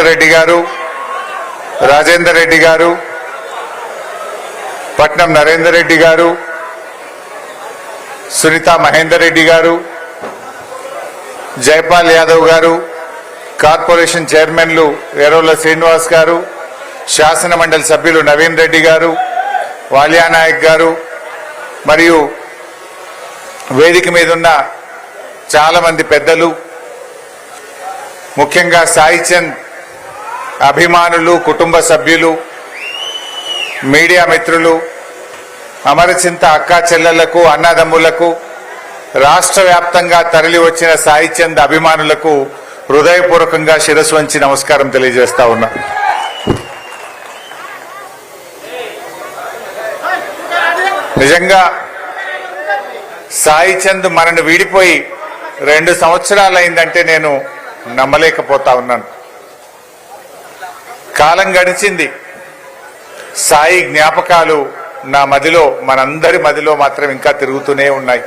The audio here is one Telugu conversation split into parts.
రెడ్డి గారు, రాజేందర్ రెడ్డి గారు, పట్నం నరేందర్ రెడ్డి గారు, సునీత మహేందర్ రెడ్డి గారు, జైపాల్ యాదవ్ గారు, కార్పొరేషన్ చైర్మన్లు ఎర్రోల శ్రీనివాస్ గారు, శాసన మండలి సభ్యులు నవీన్ రెడ్డి గారు, వాలియా నాయక్ గారు, మరియు వేదిక మీద ఉన్న చాలా మంది పెద్దలు, ముఖ్యంగా సాయి చంద్ అభిమానులు, కుటుంబ సభ్యులు, మీడియా మిత్రులు, అమరచింత అక్కా చెల్లెళ్లకు, అన్నదమ్ములకు, రాష్ట్ర వ్యాప్తంగా తరలి వచ్చిన సాయి చంద్ అభిమానులకు హృదయపూర్వకంగా శిరస్సు వంచి నమస్కారం తెలియజేస్తా ఉన్నా. నిజంగా సాయి చంద్ మనను వీడిపోయి 2 సంవత్సరాలు అయిందంటే నేను నమ్మలేకపోతా ఉన్నాను. కాలం గడిచింది, సాయి జ్ఞాపకాలు నా మదిలో, మనందరి మదిలో మాత్రం ఇంకా తిరుగుతూనే ఉన్నాయి.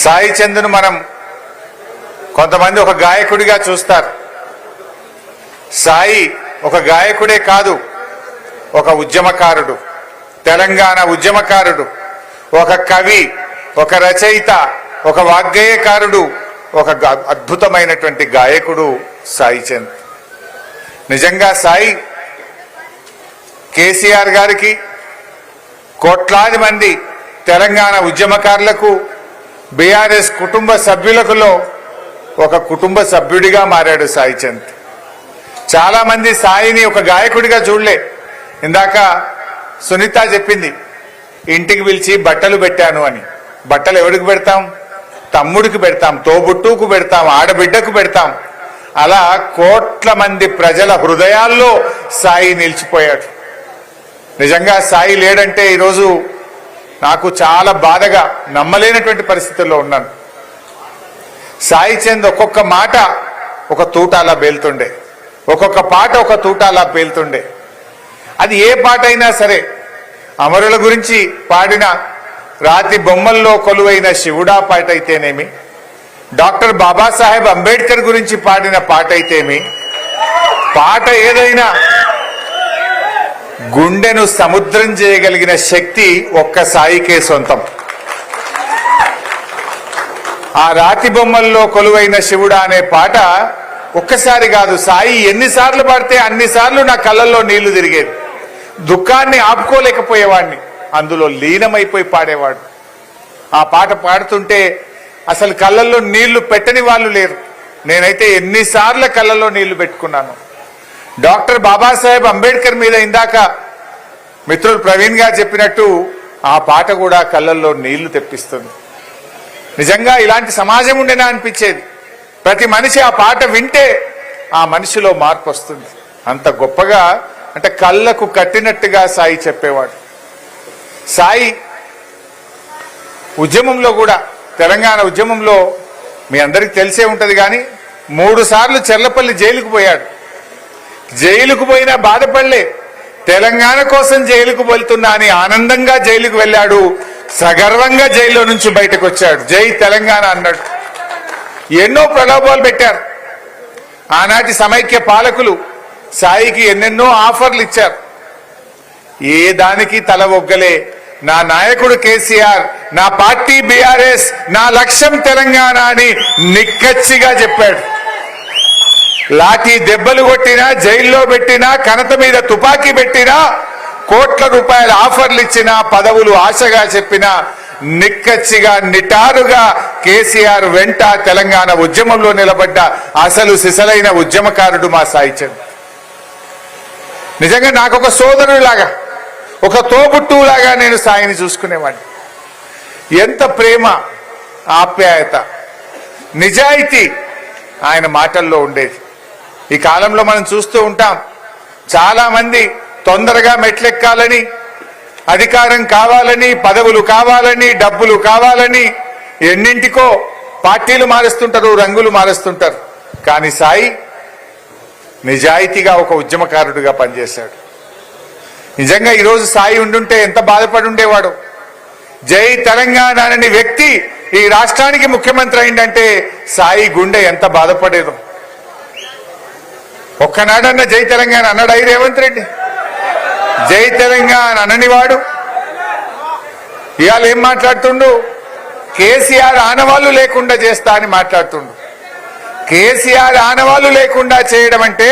సాయి చంద్ను మనం కొంతమంది ఒక గాయకుడిగా చూస్తారు. సాయి ఒక గాయకుడే కాదు, ఒక ఉద్యమకారుడు, తెలంగాణ ఉద్యమకారుడు, ఒక కవి, ఒక రచయిత, ఒక వాగ్గేయకారుడు, ఒక అద్భుతమైనటువంటి గాయకుడు సాయి చంద్. నిజంగా సాయి కేసీఆర్ గారికి, కోట్లాది మంది తెలంగాణ ఉద్యమకారులకు, బీఆర్ఎస్ కుటుంబ సభ్యులకులో ఒక కుటుంబ సభ్యుడిగా మారాడు సాయి చంద్. చాలా మంది సాయిని ఒక గాయకుడిగా చూడలే. ఇందాక సునీత చెప్పింది, ఇంటికి పిలిచి బట్టలు పెట్టాను అని. బట్టలు ఎవరికి పెడతాం? తమ్ముడికి పెడతాం, తోబుట్టుకు పెడతాం, ఆడబిడ్డకు పెడతాం. అలా కోట్ల మంది ప్రజల హృదయాల్లో సాయి నిలిచిపోయాడు. నిజంగా సాయి లేడంటే ఈరోజు నాకు చాలా బాధగా, నమ్మలేనటువంటి పరిస్థితుల్లో ఉన్నాను. సాయి చంద్ ఒక్కొక్క మాట ఒక తూటాలా పేలుతుండే, ఒక్కొక్క పాట ఒక తూటాలా పేలుతుండే. అది ఏ పాట అయినా సరే, అమరుల గురించి పాడిన రాతి బొమ్మల్లో కొలువైన శివుడా పాట అయితేనేమి, డాక్టర్ బాబాసాహెబ్ అంబేద్కర్ గురించి పాడిన పాట అయితేమి, పాట ఏదైనా గుండెను సముద్రం చేయగలిగిన శక్తి ఒక్క సాయికే సొంతం. ఆ రాతి బొమ్మల్లో కొలువైన శివుడా అనే పాట ఒక్కసారి కాదు, సాయి ఎన్నిసార్లు పాడితే అన్నిసార్లు నా కళ్ళల్లో నీళ్లు తిరిగేది. దుఃఖాన్ని ఆపుకోలేకపోయేవాడిని, అందులో లీనమైపోయి పాడేవాడు. ఆ పాట పాడుతుంటే అసలు కళ్ళల్లో నీళ్లు పెట్టని వాళ్ళు లేరు. నేనైతే ఎన్నిసార్లు కళ్ళల్లో నీళ్లు పెట్టుకున్నాను. డాక్టర్ బాబాసాహెబ్ అంబేద్కర్ మీద ఇందాక మిత్రులు ప్రవీణ్ గారు చెప్పినట్టు ఆ పాట కూడా కళ్ళల్లో నీళ్లు తెప్పిస్తుంది. నిజంగా ఇలాంటి సమాజం ఉండేనా అనిపించేది. ప్రతి మనిషి ఆ పాట వింటే ఆ మనిషిలో మార్పు వస్తుంది. అంత గొప్పగా, అంటే కళ్ళకు కట్టినట్టుగా సాయి చెప్పేవాడు. సాయి ఉద్యమంలో కూడా, తెలంగాణ ఉద్యమంలో మీ అందరికి తెలిసే ఉంటది, కానీ 3 సార్లు చెర్లపల్లి జైలుకు పోయాడు. జైలుకు పోయినా బాధపడలే. తెలంగాణ కోసం జైలుకు వెళ్తున్నా అని ఆనందంగా జైలుకు వెళ్ళాడు. సగర్వంగా జైల్లో నుంచి బయటకు వచ్చాడు. జై తెలంగాణ అన్నాడు. ఎన్నో ప్రలోభాలు పెట్టారు ఆనాటి సమైక్య పాలకులు. సాయికి ఎన్నెన్నో ఆఫర్లు ఇచ్చారు. ఏ దానికి తల ఒగ్గలే. నా నాయకుడు కేసీఆర్, నా పార్టీ బీఆర్ఎస్, నా లక్ష్యం తెలంగాణ అని నిక్కచ్చిగా చెప్పాడు. లాఠీ దెబ్బలు కొట్టినా, జైల్లో పెట్టినా, కనత మీద తుపాకీ పెట్టినా, కోట్ల రూపాయల ఆఫర్లు ఇచ్చినా, పదవులు ఆశగా చెప్పినా, నిక్కచ్చిగా నిటారుగా కేసీఆర్ వెంట తెలంగాణ ఉద్యమంలో నిలబడ్డ అసలు సిసలైన ఉద్యమకారుడు మా సాయి చంద్. నిజంగా నాకు ఒక సోదరులాగా, ఒక తోబుట్టులాగా నేను సాయిని చూసుకునేవాడిని. ఎంత ప్రేమ, ఆప్యాయత, నిజాయితీ ఆయన మాటల్లో ఉండేది. ఈ కాలంలో మనం చూస్తూ ఉంటాం, చాలా మంది తొందరగా మెట్లెక్కాలని, అధికారం కావాలని, పదవులు కావాలని, డబ్బులు కావాలని ఎన్నింటికో పార్టీలు మారుస్తుంటారు, రంగులు మారుస్తుంటారు. కానీ సాయి నిజాయితీగా ఒక ఉద్యమకారుడిగా పనిచేశాడు. నిజంగా ఈరోజు సాయి ఉండుంటే ఎంత బాధపడి ఉండేవాడు. జై తెలంగాణ అనే వ్యక్తి ఈ రాష్ట్రానికి ముఖ్యమంత్రి అయిందంటే సాయి గుండె ఎంత బాధపడేదో. ఒక్కనాడన్న జై తెలంగాణ అన్నాడు రేవంత్ రెడ్డి? జై తెలంగాణ అననివాడు ఇవాళ ఏం మాట్లాడుతుండు? కేసీఆర్ ఆనవాళ్లు లేకుండా చేస్తా అని మాట్లాడుతుండు. కేసీఆర్ ఆనవాళ్లు లేకుండా చేయడం అంటే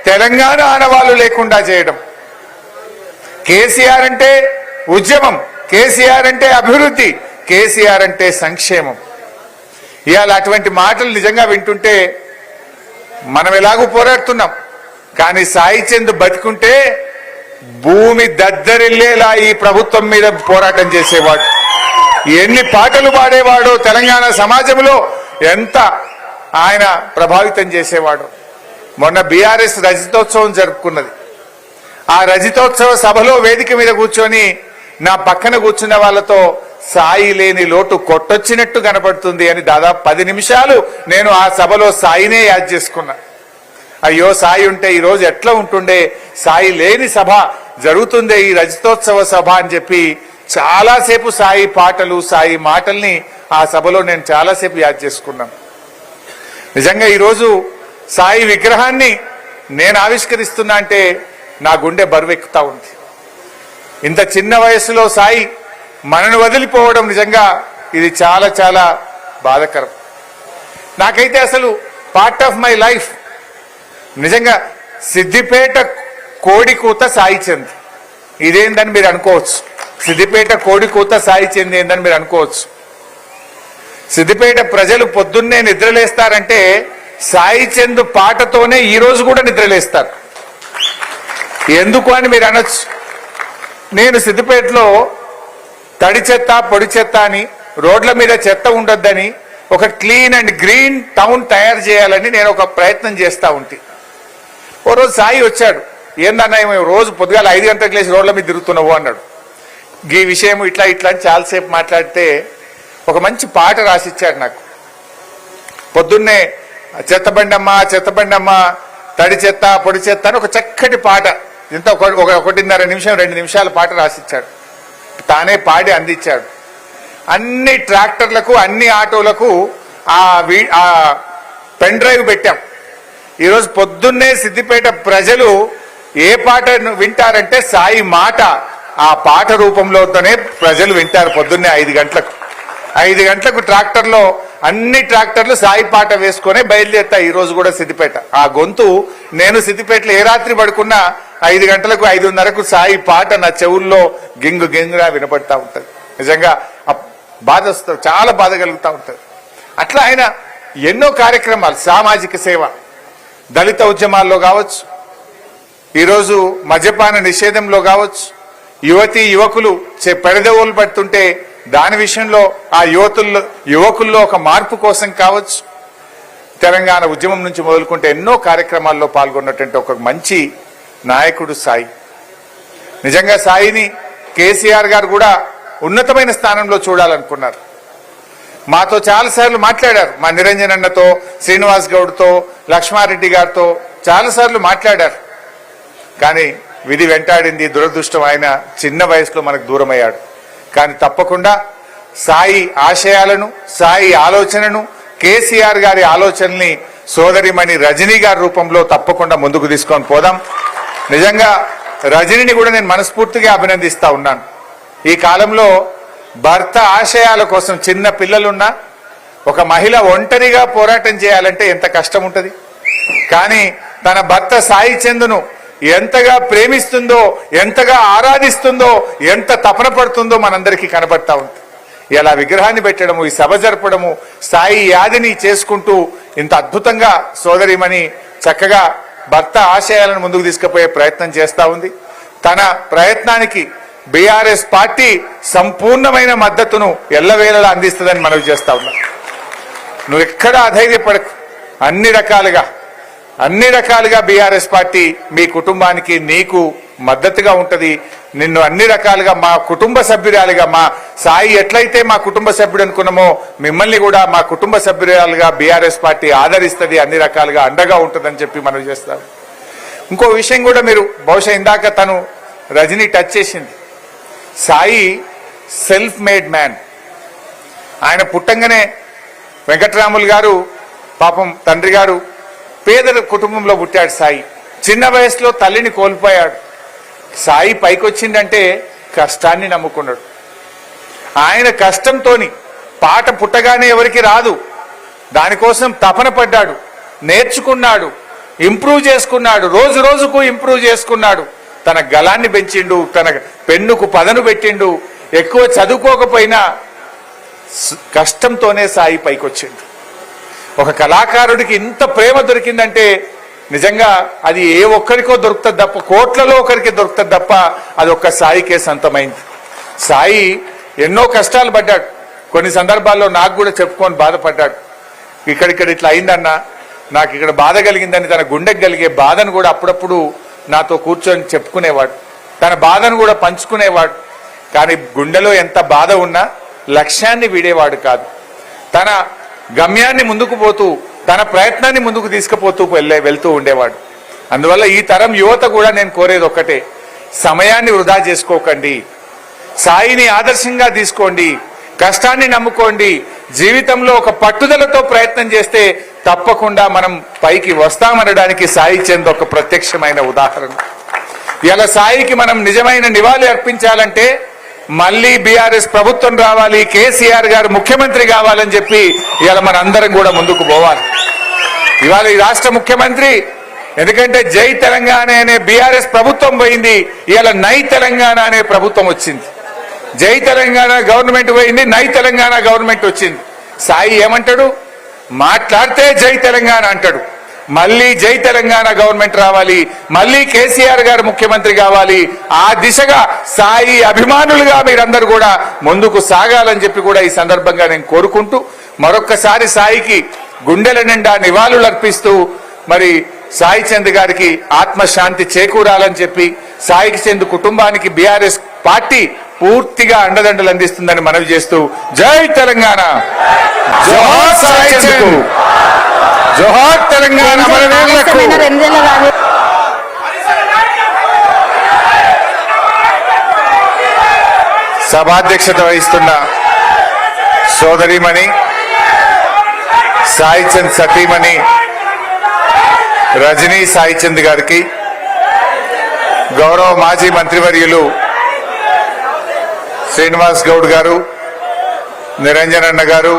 తెలంగాణ ఆనవాళ్లు లేకుండా చేయడం. కేసీఆర్ అంటే ఉద్యమం, కేసీఆర్ అంటే అభివృద్ధి, కేసీఆర్ అంటే సంక్షేమం. ఇవాళ అటువంటి మాటలు నిజంగా వింటుంటే మనం ఎలాగూ పోరాడుతున్నాం, కానీ సాయి చంద్ బతికుంటే భూమి దద్దరిల్లేలా ఈ ప్రభుత్వం మీద పోరాటం చేసేవాడు. ఎన్ని పాటలు పాడేవాడో, తెలంగాణ సమాజంలో ఎంత ఆయన ప్రభావితం చేసేవాడు. మొన్న బీఆర్ఎస్ రజతోత్సవం జరుపుకున్నది. ఆ రజతోత్సవ సభలో వేదిక మీద కూర్చొని నా పక్కన కూర్చున్న వాళ్ళతో సాయి లేని లోటు కొట్టొచ్చినట్టు కనపడుతుంది అని దాదాపు 10 నిమిషాలు నేను ఆ సభలో సాయినే యాద్ చేసుకున్నా. అయ్యో సాయి ఉంటే ఈ రోజు ఎట్లా ఉంటుండే, సాయి లేని సభ జరుగుతుందే ఈ రజతోత్సవ సభ అని చెప్పి చాలాసేపు సాయి పాటలు, సాయి మాటల్ని ఆ సభలో నేను చాలాసేపు యాద్ చేసుకున్నాను. నిజంగా ఈరోజు సాయి విగ్రహాన్ని నేను ఆవిష్కరిస్తున్నా అంటే నా గుండె బరువెక్కుతా ఉంది. ఇంత చిన్న వయసులో సాయి మనను వదిలిపోవడం నిజంగా ఇది చాలా చాలా బాధాకరం. నాకైతే అసలు పార్ట్ ఆఫ్ మై లైఫ్ నిజంగా సిద్దిపేట కోడికూత సాయి చంద్ ఇదేందని మీరు అనుకోవచ్చు. సిద్దిపేట కోడికూత సాయి చంద్ ఏందని మీరు అనుకోవచ్చు. సిద్దిపేట ప్రజలు పొద్దున్నే నిద్రలేస్తారంటే సాయి చంద్ పాటతోనే ఈ రోజు కూడా నిద్రలేస్తారు. ఎందుకు అని మీరు అనొచ్చు. నేను సిద్దిపేటలో తడి చెత్త పొడి చెత్త అని, రోడ్ల మీద చెత్త ఉండొద్దని, ఒక క్లీన్ అండ్ గ్రీన్ టౌన్ తయారు చేయాలని నేను ఒక ప్రయత్నం చేస్తూ ఉంటే ఓ రోజు సాయి వచ్చాడు. ఏందన్నా రోజు పొద్దుగాల 5 గంటలకు లేచి రోడ్ల మీద తిరుగుతున్నావు అన్నాడు. ఈ విషయం ఇట్లా ఇట్లా అని చాలాసేపు మాట్లాడితే ఒక మంచి పాట రాసిచ్చాడు నాకు. పొద్దున్నే చెత్తబండమ్మ చెత్తబండమ్మ తడి చెత్త పొడి చెత్త అని ఒక చక్కటి పాట, ఇంత 1.5 నిమిషం 2 నిమిషాల పాట రాసిచ్చాడు. తానే పాడి అందించాడు. అన్ని ట్రాక్టర్లకు అన్ని ఆటోలకు ఆ పెన్ డ్రైవ్ పెట్టాం. ఈరోజు పొద్దున్నే సిద్దిపేట ప్రజలు ఏ పాట వింటారంటే సాయి మాట, ఆ పాట రూపంలోనే ప్రజలు వింటారు. పొద్దున్నే 5 గంటలకు 5 గంటలకు ట్రాక్టర్లో అన్ని ట్రాక్టర్లు సాయి పాట వేసుకునే బయలుదేరుతాయి. ఈ రోజు కూడా సిద్దిపేట ఆ గొంతు నేను సిద్దిపేటలో ఏ రాత్రి పడుకున్నా 5 గంటలకు 5:30కు సాయి పాట నా చెవుల్లో గింగు గింగుగా వినపడతా ఉంటది. నిజంగా బాధ వస్తుంది, చాలా బాధ కలుగుతూ ఉంటది. అట్లా ఆయన ఎన్నో కార్యక్రమాలు, సామాజిక సేవ, దళిత ఉద్యమాల్లో కావచ్చు, ఈరోజు మద్యపాన నిషేధంలో కావచ్చు, యువతీ యువకులు పెడదవులు పడుతుంటే దాని విషయంలో ఆ యువకుల్లో ఒక మార్పు కోసం కావచ్చు, తెలంగాణ ఉద్యమం నుంచి మొదలుకుంటే ఎన్నో కార్యక్రమాల్లో పాల్గొన్నటువంటి ఒక మంచి నాయకుడు సాయి. నిజంగా సాయిని కేసీఆర్ గారు కూడా ఉన్నతమైన స్థానంలో చూడాలనుకున్నారు. మాతో చాలాసార్లు మాట్లాడారు. మా నిరంజన్ అన్నతో, శ్రీనివాస్ గౌడ్తో, లక్ష్మారెడ్డి గారితో చాలాసార్లు మాట్లాడారు. కానీ విధి వెంటాడింది, దురదృష్టం. ఆయన చిన్న వయసులో మనకు దూరమయ్యాడు. కానీ తప్పకుండా సాయి ఆశయాలను, సాయి ఆలోచనను, కేసీఆర్ గారి ఆలోచనల్ని సోదరిమణి రజనీ గారి రూపంలో తప్పకుండా ముందుకు తీసుకొని పోదాం. నిజంగా రజనీని కూడా నేను మనస్ఫూర్తిగా అభినందిస్తా ఉన్నాను. ఈ కాలంలో భర్త ఆశయాల కోసం చిన్న పిల్లలున్నా ఒక మహిళ ఒంటరిగా పోరాటం చేయాలంటే ఎంత కష్టం ఉంటుంది. కానీ తన భర్త సాయి చంద్ను ఎంతగా ప్రేమిస్తుందో, ఎంతగా ఆరాధిస్తుందో, ఎంత తపన పడుతుందో మనందరికీ కనబడతా ఉంది. ఇలా విగ్రహాన్ని పెట్టడము, ఈ సభ జరపడము, సాయి యాదిని చేసుకుంటూ ఇంత అద్భుతంగా సోదరిమణి చక్కగా భర్త ఆశయాలను ముందుకు తీసుకుపోయే ప్రయత్నం చేస్తా ఉంది. తన ప్రయత్నానికి బీఆర్ఎస్ పార్టీ సంపూర్ణమైన మద్దతును ఎల్లవేళలా అందిస్తుందని మనవి చేస్తా ఉన్నా. నువ్వు ఎక్కడా అధైర్యపడకు. అన్ని రకాలుగా బీఆర్ఎస్ పార్టీ మీ కుటుంబానికి, నీకు మద్దతుగా ఉంటది. నిన్ను అన్ని రకాలుగా మా కుటుంబ సభ్యురాలుగా, మా సాయి ఎట్లయితే మా కుటుంబ సభ్యుడు అనుకున్నామో మిమ్మల్ని కూడా మా కుటుంబ సభ్యురాలుగా బీఆర్ఎస్ పార్టీ ఆదరిస్తుంది, అన్ని రకాలుగా అండగా ఉంటుందని చెప్పి మనం చేస్తాం. ఇంకో విషయం కూడా మీరు బహుశా ఇందాక తను రజనీ టచ్ చేసింది. Sai self made man. ఆయన పుట్టంగానే వెంకట్రాములు గారు పాపం తండ్రి గారు పేద కుటుంబంలో పుట్టాడు సాయి. చిన్న వయసులో తల్లిని కోల్పోయాడు. సాయి పైకొచ్చిందంటే కష్టాన్ని నమ్ముకున్నాడు. ఆయన కష్టంతోని పాట పుట్టగానే ఎవరికి రాదు, దానికోసం తపన పడ్డాడు, నేర్చుకున్నాడు, ఇంప్రూవ్ చేసుకున్నాడు, రోజు రోజుకు ఇంప్రూవ్ చేసుకున్నాడు. తన గలాన్ని పెంచిండు, తన పెన్నుకు పదను పెట్టిండు. ఎక్కువ చదువుకోకపోయినా కష్టంతోనే సాయి పైకొచ్చిండు. ఒక కళాకారుడికి ఇంత ప్రేమ దొరికిందంటే నిజంగా అది ఏ ఒక్కరికో దొరుకుతుంది తప్ప, కోట్లలో ఒకరికి దొరుకుతుంది తప్ప అది ఒక్క సాయికే సొంతమైంది. సాయి ఎన్నో కష్టాలు పడ్డాడు. కొన్ని సందర్భాల్లో నాకు కూడా చెప్పుకొని బాధపడ్డాడు. ఇక్కడ ఇట్లా అయిందన్నా, నాకు ఇక్కడ బాధ కలిగిందని తన గుండెకి కలిగే బాధను కూడా అప్పుడప్పుడు నాతో కూర్చొని చెప్పుకునేవాడు. తన బాధను కూడా పంచుకునేవాడు. కానీ గుండెలో ఎంత బాధ ఉన్నా లక్ష్యాన్ని వీడేవాడు కాదు. తన గమ్యాన్ని ముందుకు పోతూ, తన ప్రయత్నాన్ని ముందుకు తీసుకుపోతూ వెళ్తూ ఉండేవాడు. అందువల్ల ఈ తరం యువత కూడా నేను కోరేది ఒక్కటే, సమయాన్ని వృధా చేసుకోకండి, సాయిని ఆదర్శంగా తీసుకోండి, కష్టాన్ని నమ్ముకోండి. జీవితంలో ఒక పట్టుదలతో ప్రయత్నం చేస్తే తప్పకుండా మనం పైకి వస్తామనడానికి సాయి చంద్ ఒక ప్రత్యక్షమైన ఉదాహరణ. ఇలా సాయికి మనం నిజమైన నివాళి అర్పించాలంటే మళ్ళీ బీఆర్ఎస్ ప్రభుత్వం రావాలి, కేసీఆర్ గారు ముఖ్యమంత్రి కావాలని చెప్పి ఇవాళ మన అందరం కూడా ముందుకు పోవాలి. ఇవాళ ఈ రాష్ట్ర ముఖ్యమంత్రి, ఎందుకంటే జై తెలంగాణ అనే బీఆర్ఎస్ ప్రభుత్వం పోయింది, ఇవాళ నై తెలంగాణ అనే ప్రభుత్వం వచ్చింది. జై తెలంగాణ గవర్నమెంట్ పోయింది, నై తెలంగాణ గవర్నమెంట్ వచ్చింది. సాయి ఏమంటాడు? మాట్లాడితే జై తెలంగాణ అంటాడు. మళ్ళీ జై తెలంగాణ గవర్నమెంట్ రావాలి, మళ్ళీ కేసీఆర్ గారు ముఖ్యమంత్రి కావాలి. ఆ దిశగా సాయి అభిమానులుగా మీరందరూ కూడా ముందుకు సాగాలని చెప్పి కూడా ఈ సందర్భంగా నేను కోరుకుంటూ, మరొక్కసారి సాయికి గుండెల నిండా నివాళులు అర్పిస్తూ, మరి సాయి చంద్ గారికి ఆత్మశాంతి చేకూరాలని చెప్పి, సాయి చంద్ కుటుంబానికి బీఆర్ఎస్ పార్టీ పూర్తిగా అండదండలు అందిస్తుందని మనవి చేస్తూ, జై తెలంగాణ, జోహార్ సాయి చంద్, జోహార్ తెలంగాణ. సభాధ్యక్షత వహిస్తున్న సోదరిమణి సాయి చంద్ సతీమణి రజనీ సాయి చంద్ గారికి, గౌరవ మాజీ మంత్రివర్యులు శ్రీనివాస్ గౌడ్ గారు, నిరంజన్ అన్న గారు,